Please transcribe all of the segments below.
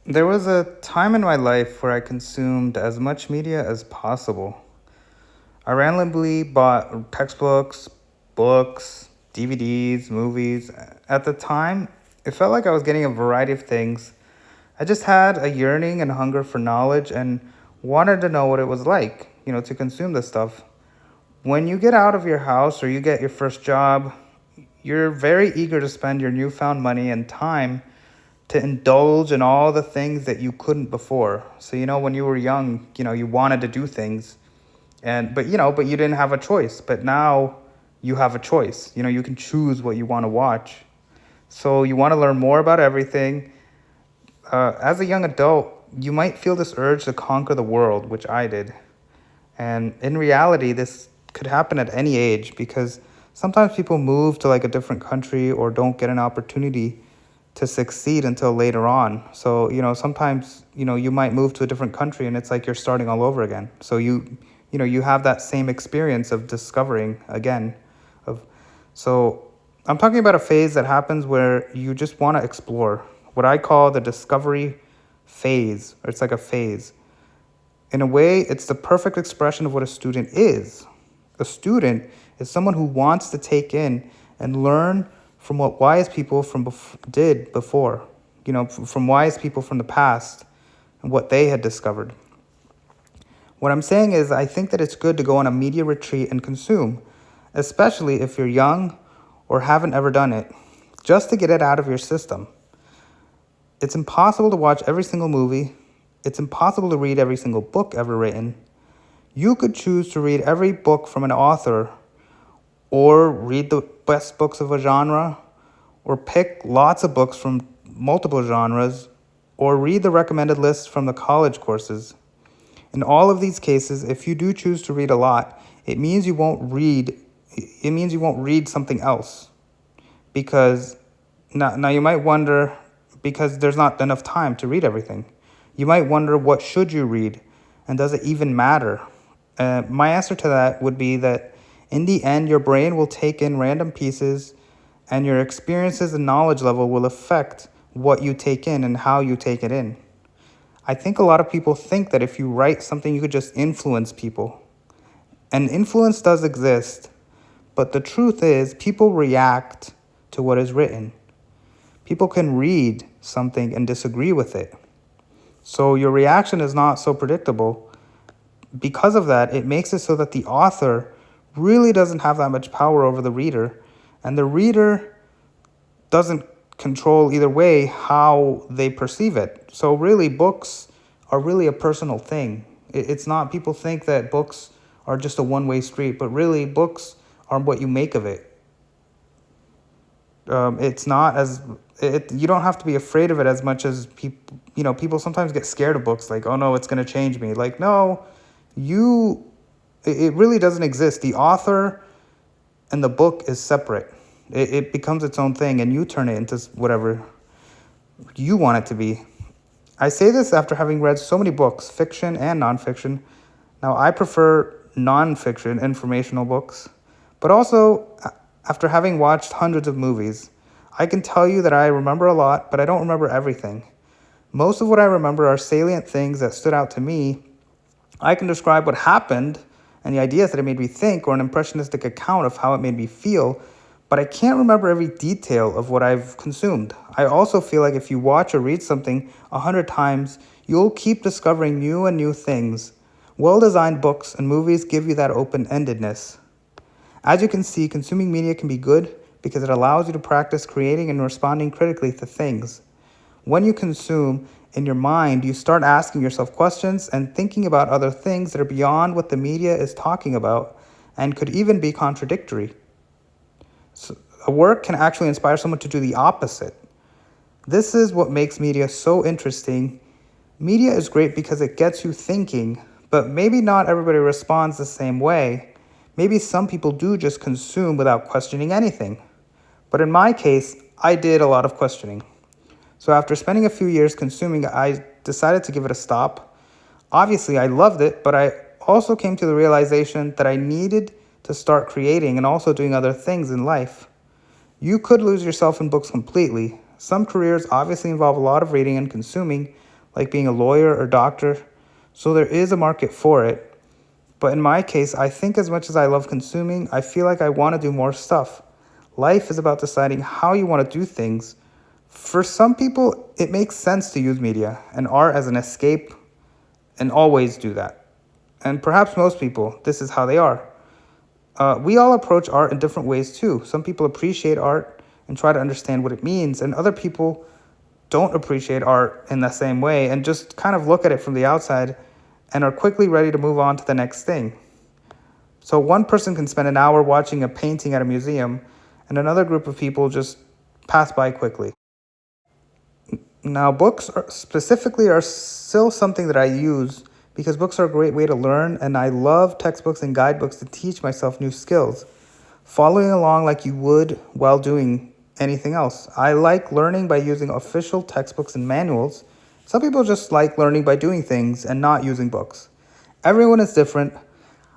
There was a time in my life where I consumed as much media as possible. I randomly bought textbooks, books, DVDs, movies. At the time, it felt like I was getting a variety of things. I just had a yearning and hunger for knowledge and wanted to know what it was like, to consume this stuff. When you get out of your house or you get your first job, you're very eager to spend your newfound money and time to indulge in all the things that you couldn't before. So, when you were young, you wanted to do things but you didn't have a choice. But now you have a choice. You can choose what you want to watch. So you want to learn more about everything. As a young adult, you might feel this urge to conquer the world, which I did. And in reality, this could happen at any age because sometimes people move to like a different country or don't get an opportunity to succeed until later on. So, sometimes, you might move to a different country and it's like you're starting all over again. So you have that same experience of discovering again of so I'm talking about a phase that happens where you just want to explore what I call the discovery phase, or it's like a phase. In a way, it's the perfect expression of what a student is. A student is someone who wants to take in and learn from what wise people did before, from wise people from the past and what they had discovered. What I'm saying is, I think that it's good to go on a media retreat and consume, especially if you're young or haven't ever done it, just to get it out of your system. It's impossible to watch every single movie. It's impossible to read every single book ever written. You could choose to read every book from an author, or read the best books of a genre, or pick lots of books from multiple genres, or read the recommended list from the college courses. In all of these cases, if you do choose to read a lot, it means you won't read something else. Because now you might wonder, because there's not enough time to read everything. You might wonder, what should you read, and does it even matter? My answer to that would be that in the end, your brain will take in random pieces, and your experiences and knowledge level will affect what you take in and how you take it in. I think a lot of people think that if you write something, you could just influence people. And influence does exist, but the truth is, people react to what is written. People can read something and disagree with it. So your reaction is not so predictable. Because of that, it makes it so that the author really doesn't have that much power over the reader, and the reader doesn't control either way how they perceive it. So really, books are really a personal thing. It's not, people think that books are just a one-way street, but really books are what you make of it. It's not as you don't have to be afraid of it as much as people. People sometimes get scared of books, like, oh no, it's going to change me. Like, no, you it really doesn't exist. The author and the book is separate. It becomes its own thing, and you turn it into whatever you want it to be. I say this after having read so many books, fiction and nonfiction. Now, I prefer nonfiction informational books, but also after having watched hundreds of movies. I can tell you that I remember a lot, but I don't remember everything. Most of what I remember are salient things that stood out to me. I can describe what happened and the ideas that it made me think, or an impressionistic account of how it made me feel, but I can't remember every detail of what I've consumed. I also feel like if you watch or read something 100 times, you'll keep discovering new and new things. Well-designed books and movies give you that open-endedness. As you can see, consuming media can be good because it allows you to practice creating and responding critically to things. When you consume, in your mind, you start asking yourself questions and thinking about other things that are beyond what the media is talking about and could even be contradictory. So a work can actually inspire someone to do the opposite. This is what makes media so interesting. Media is great because it gets you thinking, but maybe not everybody responds the same way. Maybe some people do just consume without questioning anything. But in my case, I did a lot of questioning. So after spending a few years consuming, I decided to give it a stop. Obviously, I loved it, but I also came to the realization that I needed to start creating and also doing other things in life. You could lose yourself in books completely. Some careers obviously involve a lot of reading and consuming, like being a lawyer or doctor. So there is a market for it. But in my case, I think as much as I love consuming, I feel like I want to do more stuff. Life is about deciding how you want to do things. For some people, it makes sense to use media and art as an escape and always do that. And perhaps most people, this is how they are. We all approach art in different ways too. Some people appreciate art and try to understand what it means, and other people don't appreciate art in the same way and just kind of look at it from the outside and are quickly ready to move on to the next thing. So one person can spend an hour watching a painting at a museum, and another group of people just pass by quickly. Now, books specifically are still something that I use because books are a great way to learn, and I love textbooks and guidebooks to teach myself new skills, following along like you would while doing anything else. I like learning by using official textbooks and manuals. Some people just like learning by doing things and not using books. Everyone is different.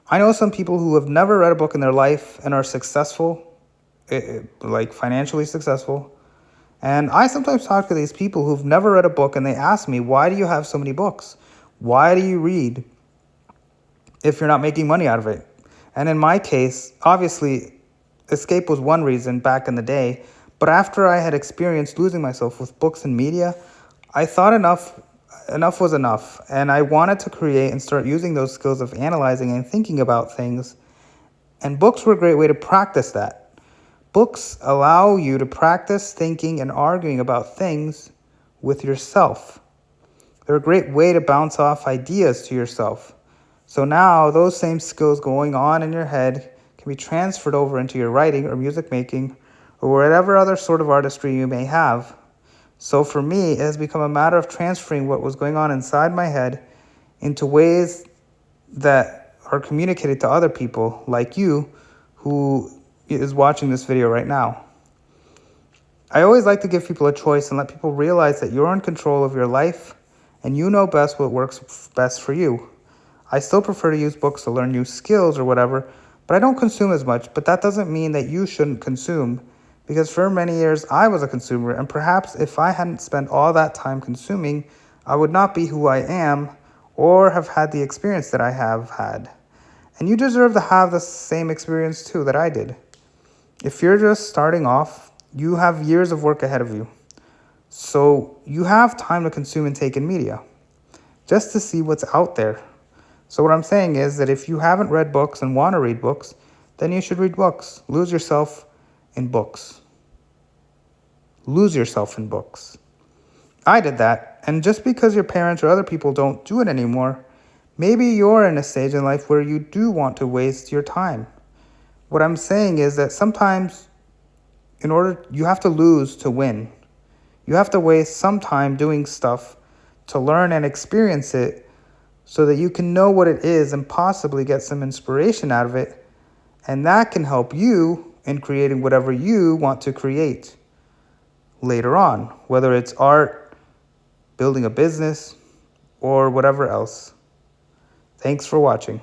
I know some people who have never read a book in their life and are successful, like financially successful. And I sometimes talk to these people who've never read a book and they ask me, why do you have so many books? Why do you read if you're not making money out of it? And in my case, obviously, escape was one reason back in the day. But after I had experienced losing myself with books and media, I thought enough was enough. And I wanted to create and start using those skills of analyzing and thinking about things. And books were a great way to practice that. Books allow you to practice thinking and arguing about things with yourself. They're a great way to bounce off ideas to yourself. So now those same skills going on in your head can be transferred over into your writing or music making or whatever other sort of artistry you may have. So for me, it has become a matter of transferring what was going on inside my head into ways that are communicated to other people like you who is watching this video right now. I always like to give people a choice and let people realize that you're in control of your life and you know best what works best for you. I still prefer to use books to learn new skills or whatever, but I don't consume as much. But that doesn't mean that you shouldn't consume, because for many years I was a consumer, and perhaps if I hadn't spent all that time consuming, I would not be who I am or have had the experience that I have had. And you deserve to have the same experience too that I did. If you're just starting off, you have years of work ahead of you. So you have time to consume and take in media, just to see what's out there. So what I'm saying is that if you haven't read books and want to read books, then you should read books. Lose yourself in books. Lose yourself in books. I did that, and just because your parents or other people don't do it anymore, maybe you're in a stage in life where you do want to waste your time. What I'm saying is that sometimes you have to lose to win. You have to waste some time doing stuff to learn and experience it so that you can know what it is and possibly get some inspiration out of it. And that can help you in creating whatever you want to create later on, whether it's art, building a business, or whatever else. Thanks for watching.